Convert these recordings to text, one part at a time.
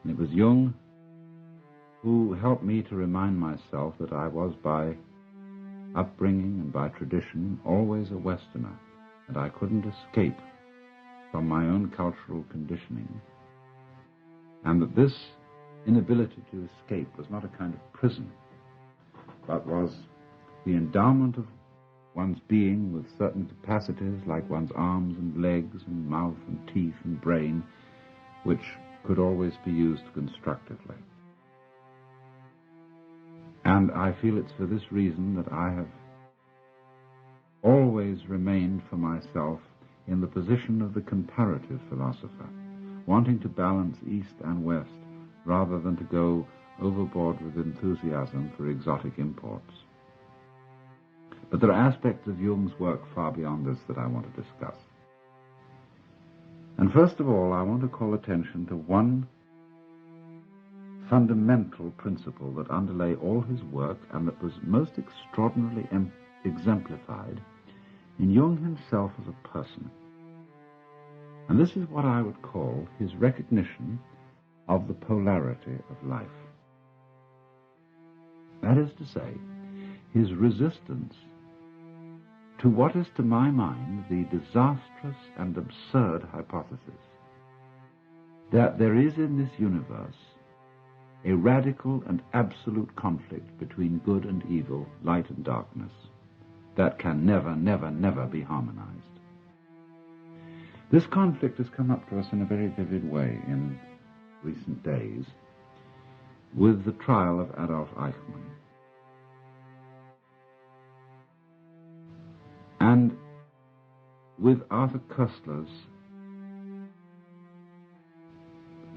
And it was Jung who helped me to remind myself that I was, by upbringing and by tradition, always a Westerner, and I couldn't escape from my own cultural conditioning, and that this inability to escape was not a kind of prison, but was the endowment of one's being with certain capacities, like one's arms and legs and mouth and teeth and brain, which could always be used constructively. And I feel it's for this reason that I have always remained for myself in the position of the comparative philosopher, wanting to balance East and West rather than to go overboard with enthusiasm for exotic imports. But there are aspects of Jung's work far beyond this that I want to discuss. And first of all, I want to call attention to one fundamental principle that underlay all his work and that was most extraordinarily exemplified in Jung himself as a person. And this is what I would call his recognition of the polarity of life. That is to say, his resistance to what is, to my mind, the disastrous and absurd hypothesis that there is in this universe a radical and absolute conflict between good and evil, light and darkness, that can never, never, never be harmonized. This conflict has come up to us in a very vivid way in recent days with the trial of Adolf Eichmann. And with Arthur Koestler's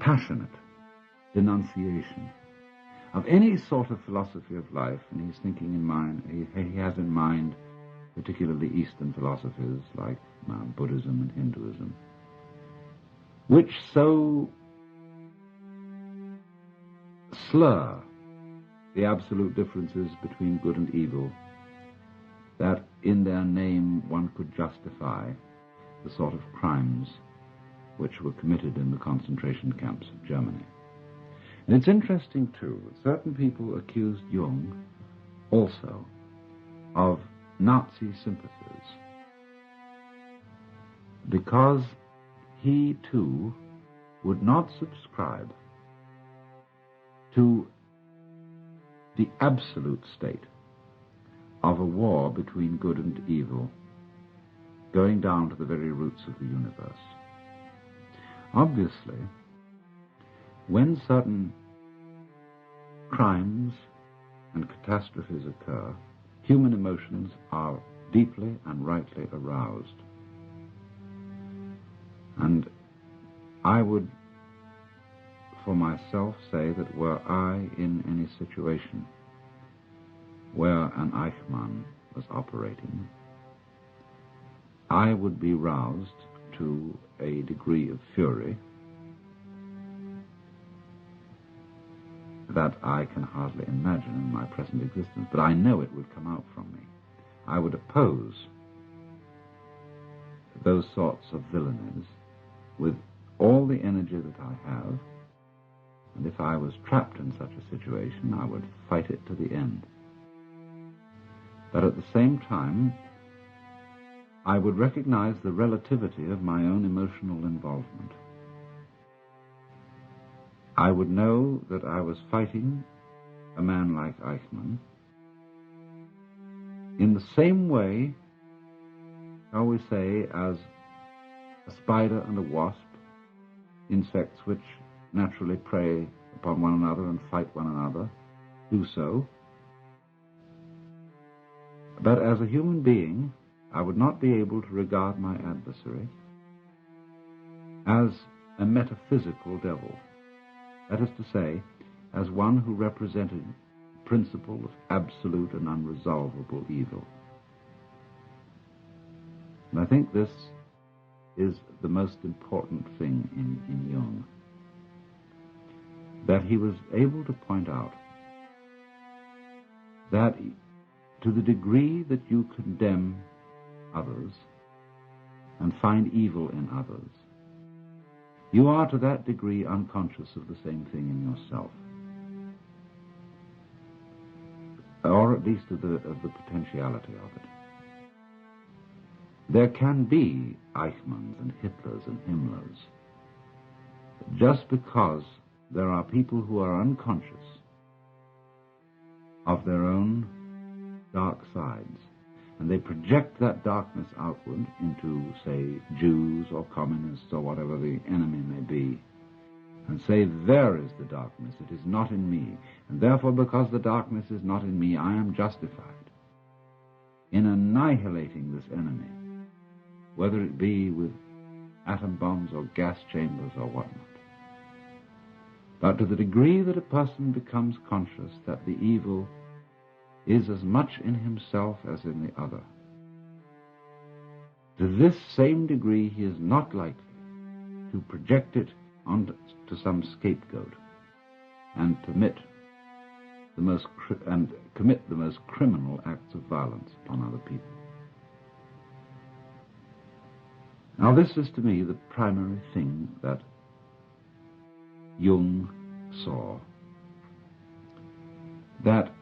passionate denunciation of any sort of philosophy of life, and he's thinking in mind, he has in mind particularly Eastern philosophies like Buddhism and Hinduism, which so slur the absolute differences between good and evil that in their name one could justify the sort of crimes which were committed in the concentration camps of Germany. And it's interesting, too, that certain people accused Jung also of Nazi sympathies because he, too, would not subscribe to the absolute state of a war between good and evil, going down to the very roots of the universe. Obviously, when certain crimes and catastrophes occur, human emotions are deeply and rightly aroused. And I would, for myself, say that were I in any situation where an Eichmann was operating, I would be roused to a degree of fury that I can hardly imagine in my present existence, but I know it would come out from me. I would oppose those sorts of villainies with all the energy that I have, and if I was trapped in such a situation, I would fight it to the end. But at the same time, I would recognize the relativity of my own emotional involvement. I would know that I was fighting a man like Eichmann in the same way, shall we say, as a spider and a wasp, insects which naturally prey upon one another and fight one another, do so. But as a human being, I would not be able to regard my adversary as a metaphysical devil. That is to say, as one who represented the principle of absolute and unresolvable evil. And I think this is the most important thing in Jung, that he was able to point out that to the degree that you condemn others and find evil in others, you are to that degree unconscious of the same thing in yourself, or at least of the potentiality of it. There can be Eichmanns and Hitlers and Himmlers just because there are people who are unconscious of their own dark sides, and they project that darkness outward into, say, Jews or communists or whatever the enemy may be, and say, there is the darkness, it is not in me, and therefore because the darkness is not in me, I am justified in annihilating this enemy, whether it be with atom bombs or gas chambers or whatnot. But to the degree that a person becomes conscious that the evil is as much in himself as in the other, to this same degree he is not likely to project it onto some scapegoat and commit the most criminal acts of violence upon other people. Now this is to me the primary thing that Jung saw, that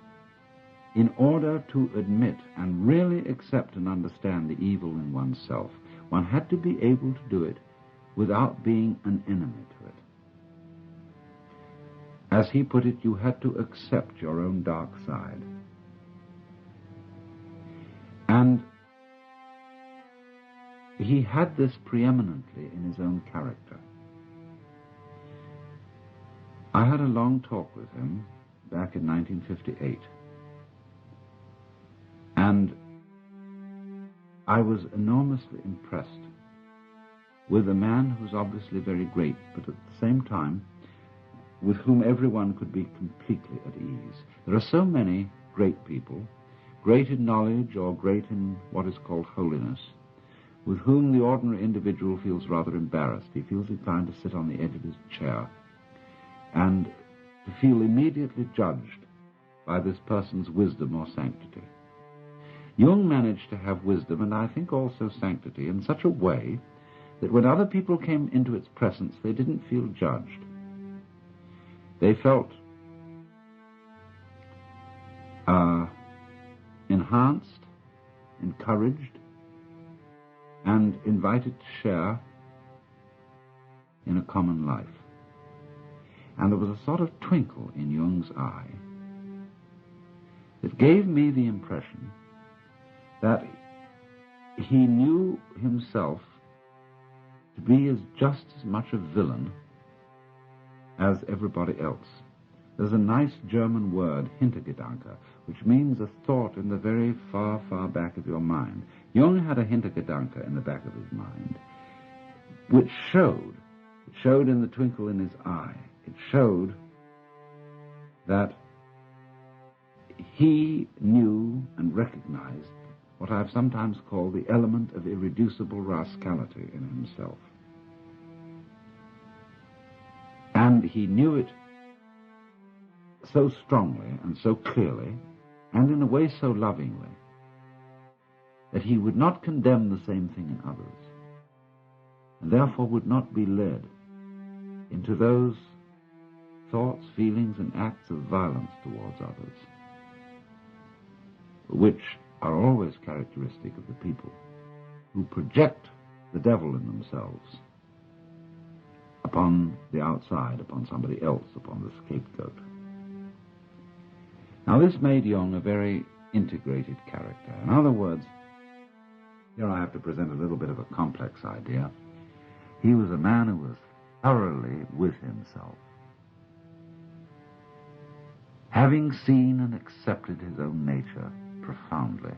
in order to admit and really accept and understand the evil in oneself, one had to be able to do it without being an enemy to it. As he put it, you had to accept your own dark side. And he had this preeminently in his own character. I had a long talk with him back in 1958, and I was enormously impressed with a man who's obviously very great, but at the same time with whom everyone could be completely at ease. There are so many great people, great in knowledge or great in what is called holiness, with whom the ordinary individual feels rather embarrassed. He feels inclined to sit on the edge of his chair and to feel immediately judged by this person's wisdom or sanctity. Jung managed to have wisdom, and I think also sanctity, in such a way that when other people came into its presence, they didn't feel judged. They felt enhanced, encouraged, and invited to share in a common life. And there was a sort of twinkle in Jung's eye that gave me the impression that he knew himself to be just as much a villain as everybody else. There's a nice German word, Hintergedanke, which means a thought in the very far, far back of your mind. Jung had a Hintergedanke in the back of his mind, which showed in the twinkle in his eye. It showed that he knew and recognized what I've sometimes called the element of irreducible rascality in himself. And he knew it so strongly and so clearly, and in a way so lovingly, that he would not condemn the same thing in others, and therefore would not be led into those thoughts, feelings, and acts of violence towards others, which are always characteristic of the people who project the devil in themselves upon the outside, upon somebody else, upon the scapegoat. Now this made Jung a very integrated character. In other words, here I have to present a little bit of a complex idea. He was a man who was thoroughly with himself, having seen and accepted his own nature profoundly.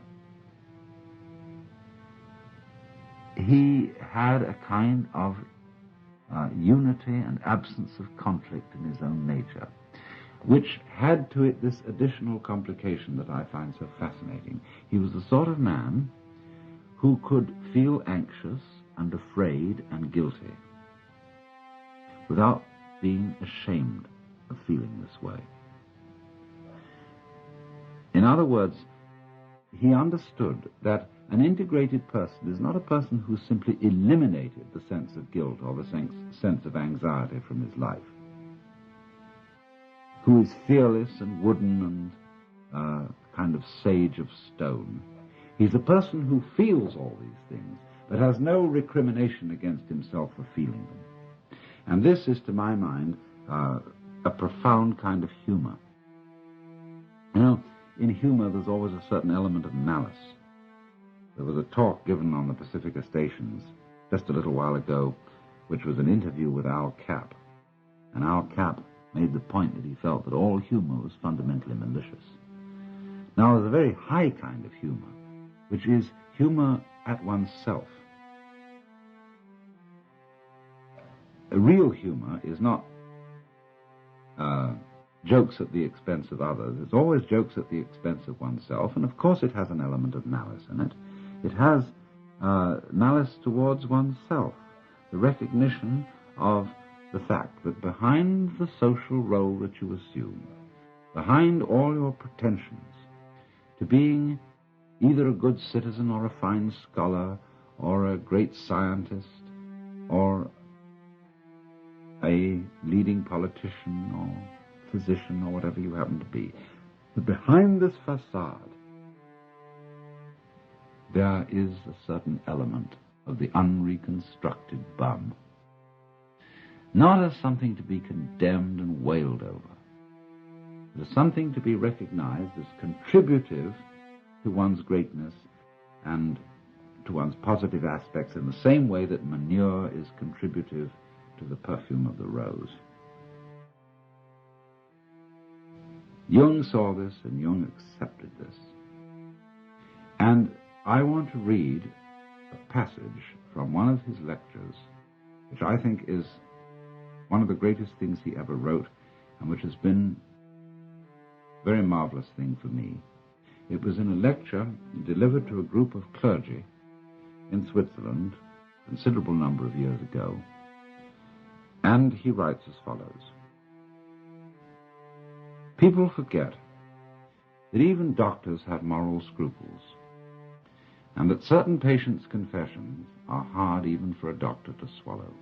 He had a kind of unity and absence of conflict in his own nature, which had to it this additional complication that I find so fascinating. He was the sort of man who could feel anxious and afraid and guilty without being ashamed of feeling this way. In other words, he understood that an integrated person is not a person who simply eliminated the sense of guilt or the sense of anxiety from his life, who is fearless and wooden and kind of sage of stone. He's a person who feels all these things, but has no recrimination against himself for feeling them. And this is, to my mind, a profound kind of humor. You know, in humor there's always a certain element of malice. There was a talk given on the Pacifica stations just a little while ago, which was an interview with Al Capp. And Al Capp made the point that he felt that all humor was fundamentally malicious. Now, there's a very high kind of humor, which is humor at oneself. Real humor is not jokes at the expense of others. It's always jokes at the expense of oneself, and of course it has an element of malice in it. It has malice towards oneself, the recognition of the fact that behind the social role that you assume, behind all your pretensions to being either a good citizen or a fine scholar or a great scientist or a leading politician or physician or whatever you happen to be, that behind this facade there is a certain element of the unreconstructed bum, not as something to be condemned and wailed over, but as something to be recognized as contributive to one's greatness and to one's positive aspects in the same way that manure is contributive to the perfume of the rose. Jung saw this, and Jung accepted this. And I want to read a passage from one of his lectures, which I think is one of the greatest things he ever wrote, and which has been a very marvelous thing for me. It was in a lecture delivered to a group of clergy in Switzerland a considerable number of years ago, and he writes as follows. People forget that even doctors have moral scruples, and that certain patients' confessions are hard even for a doctor to swallow.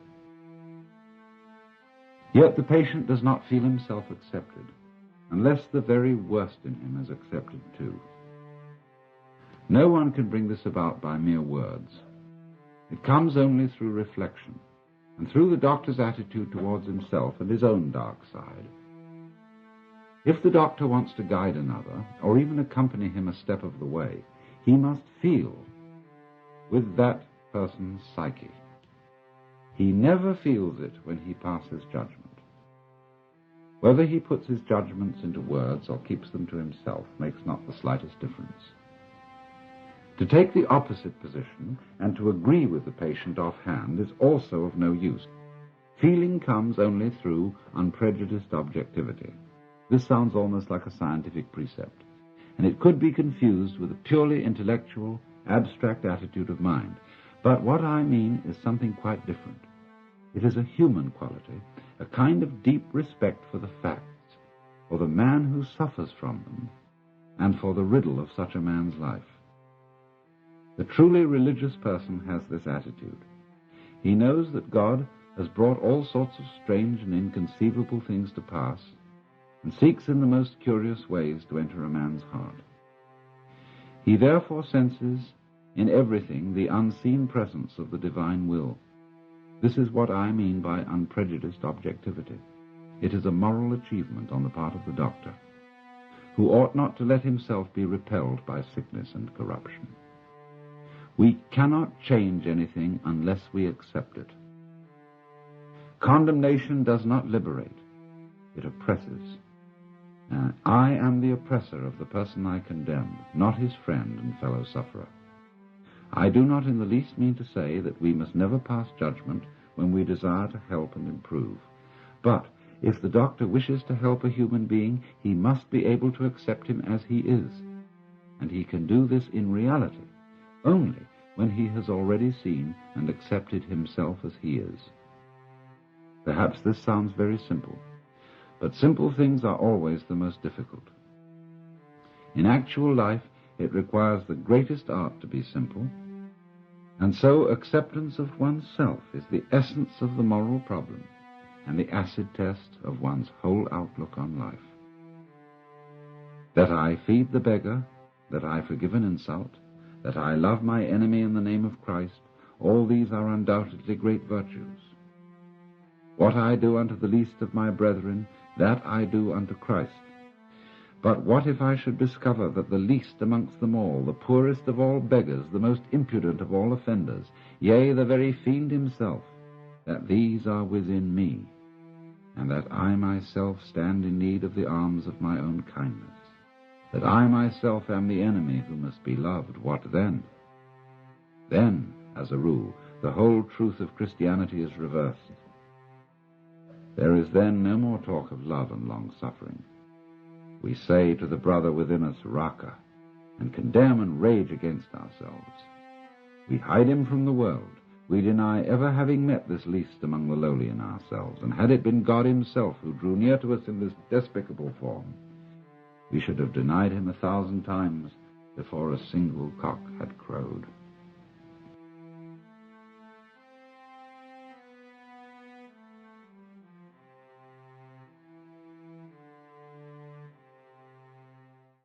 Yet the patient does not feel himself accepted, unless the very worst in him is accepted too. No one can bring this about by mere words. It comes only through reflection, and through the doctor's attitude towards himself and his own dark side. If the doctor wants to guide another, or even accompany him a step of the way, he must feel with that person's psyche. He never feels it when he passes judgment. Whether he puts his judgments into words or keeps them to himself makes not the slightest difference. To take the opposite position and to agree with the patient offhand is also of no use. Feeling comes only through unprejudiced objectivity. This sounds almost like a scientific precept, and it could be confused with a purely intellectual, abstract attitude of mind. But what I mean is something quite different. It is a human quality, a kind of deep respect for the facts, for the man who suffers from them, and for the riddle of such a man's life. The truly religious person has this attitude. He knows that God has brought all sorts of strange and inconceivable things to pass, and seeks in the most curious ways to enter a man's heart. He therefore senses in everything the unseen presence of the divine will. This is what I mean by unprejudiced objectivity. It is a moral achievement on the part of the doctor, who ought not to let himself be repelled by sickness and corruption. We cannot change anything unless we accept it. Condemnation does not liberate, it oppresses. I am the oppressor of the person I condemn, not his friend and fellow sufferer. I do not in the least mean to say that we must never pass judgment when we desire to help and improve. But if the doctor wishes to help a human being, he must be able to accept him as he is. And he can do this in reality only when he has already seen and accepted himself as he is. Perhaps this sounds very simple, but simple things are always the most difficult. In actual life, it requires the greatest art to be simple. And so acceptance of oneself is the essence of the moral problem and the acid test of one's whole outlook on life. That I feed the beggar, that I forgive an insult, that I love my enemy in the name of Christ, all these are undoubtedly great virtues. What I do unto the least of my brethren, that I do unto Christ. But what if I should discover that the least amongst them all, the poorest of all beggars, the most impudent of all offenders, yea, the very fiend himself, that these are within me, and that I myself stand in need of the alms of my own kindness, that I myself am the enemy who must be loved, what then? Then, as a rule, the whole truth of Christianity is reversed. There is then no more talk of love and long-suffering. We say to the brother within us, Raka, and condemn and rage against ourselves. We hide him from the world. We deny ever having met this least among the lowly in ourselves, and had it been God himself who drew near to us in this despicable form, we should have denied him 1,000 times before a single cock had crowed.